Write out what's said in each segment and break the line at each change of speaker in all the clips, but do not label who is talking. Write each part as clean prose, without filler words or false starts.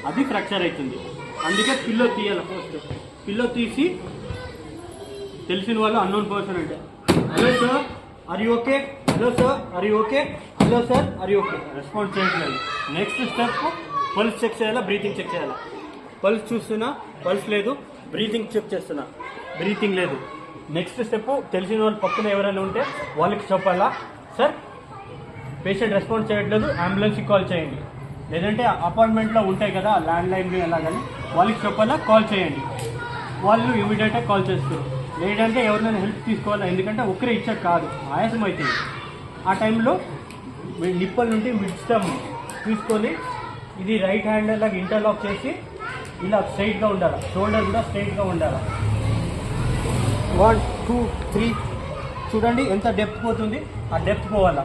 అది ఫ్రాక్చర్ అవుతుంది. అందుకే పిల్లో తీయాలి. ఫస్ట్ పిల్లో తీసి తెలిసిన వాళ్ళు అన్నోన్ పర్సన్ అంటే hello sir are you okay, hello sir are you okay, hello sir are you okay response చేయట్లేదు. నెక్స్ట్ స్టెప్ పల్స్ చెక్ చేయాలా, బ్రీతింగ్ చెక్ చేయాలా. పల్స్ చూస్తున్నా, పల్స్ లేదు. బ్రీతింగ్ చెక్ చేస్తున్నా, బ్రీతింగ్ లేదు. నెక్స్ట్ స్టెప్ తెలిసిన వాళ్ళు పక్కన ఎవరైనా ఉంటే వాళ్ళకి చెప్పాలా, సార్ పేషెంట్ రెస్పాన్స్ చేయట్లేదు, అంబులెన్స్కి కాల్ చేయండి. లేదంటే అపార్ట్మెంట్లో ఉంటాయి కదా ల్యాండ్ లైన్లు ఎలాగని వాళ్ళకి చెప్పాలా, కాల్ చేయండి. వాళ్ళు ఇమీడియట్గా కాల్ చేస్తారు. లేదంటే ఎవరినైనా హెల్ప్ తీసుకోవాలా, ఎందుకంటే ఒక్కరే ఇచ్చాక కాదు, ఆయాసం అవుతుంది. ఆ టైంలో నిప్పల్ నుండి మిడ్స్టమ్ తీసుకొని ఇది రైట్ హ్యాండ్ లాగా ఇంటర్లాక్ చేసి ఇలా స్ట్రైట్గా ఉండాలి, షోల్డర్ కూడా స్ట్రైట్గా ఉండాలి. 1 2 3 చూడండి ఎంత డెప్త్ పోతుంది, ఆ డెప్త్ పోవాలా.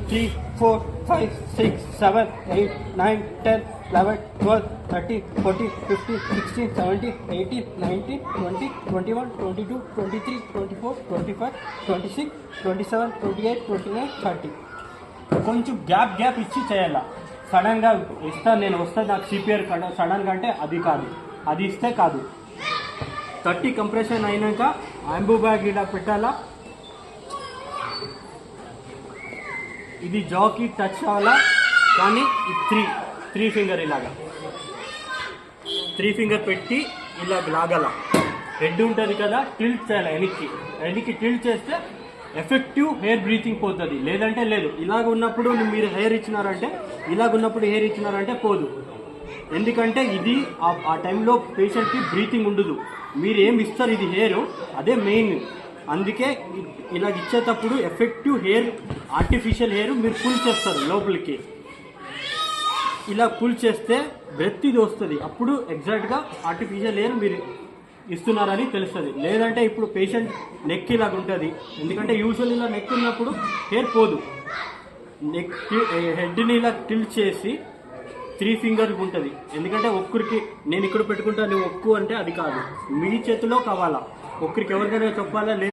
3 4 5 6 7 8 9 10 11 12 13 14 15 16 17 18 19 20 21 22 23 24 25 26 27 28 29 30. కొంచెం గ్యాప్ ఇచ్చి చేయాలా. సడన్గా ఇస్తాను నేను వస్తాను నాకు సిపిఆర్ సడన్గా అంటే అది కాదు, అది ఇస్తే కాదు. 30 కంప్రెషన్ అయినాక ఆంబు బ్యాగ్ ఇలా పెట్టాలా. ఇది జాకి టచ్ అవ్వాలా, కానీ త్రీ ఫింగర్ ఇలాగా 3 ఫింగర్ పెట్టి ఇలా లాగాల. హెడ్ ఉంటుంది కదా, టిల్ట్ చేయాలి వెనక్కి టిల్ట్ చేస్తే ఎఫెక్టివ్ హెయిర్ బ్రీతింగ్ పోతుంది. లేదంటే లేదు. ఇలాగ ఉన్నప్పుడు మీరు హెయిర్ ఇచ్చినారంటే పోదు. ఎందుకంటే ఇది ఆ టైంలో పేషెంట్కి బ్రీతింగ్ ఉండదు. మీరు ఏమి ఇస్తారు, ఇది హెయిర్ అదే మెయిన్. అందుకే ఇలా ఇచ్చేటప్పుడు ఎఫెక్టివ్ హెయిర్, ఆర్టిఫిషియల్ హెయిర్ మీరు పుల్ చేస్తారు లోపలికి. ఇలా పుల్ చేస్తే బ్రెత్ ఇది వస్తుంది. అప్పుడు ఎగ్జాక్ట్గా ఆర్టిఫిషియల్ హెయిర్ మీరు ఇస్తున్నారని తెలుస్తుంది. లేదంటే ఇప్పుడు పేషెంట్ నెక్ ఇలాగ ఉంటుంది. ఎందుకంటే యూజువల్ ఇలా నెక్ ఉన్నప్పుడు హెయిర్ పోదు. హెడ్ని ఇలా టిల్ట్ చేసి 3 ఫింగర్ ఉంటుంది. ఎందుకంటే ఒక్కరికి నేను ఇక్కడ పెట్టుకుంటా, నువ్వు ఒక్కు అంటే అది కాదు, మీ చేతిలో కావాలా. ఒక్కరికి ఎవరికైనా చెప్పాలా.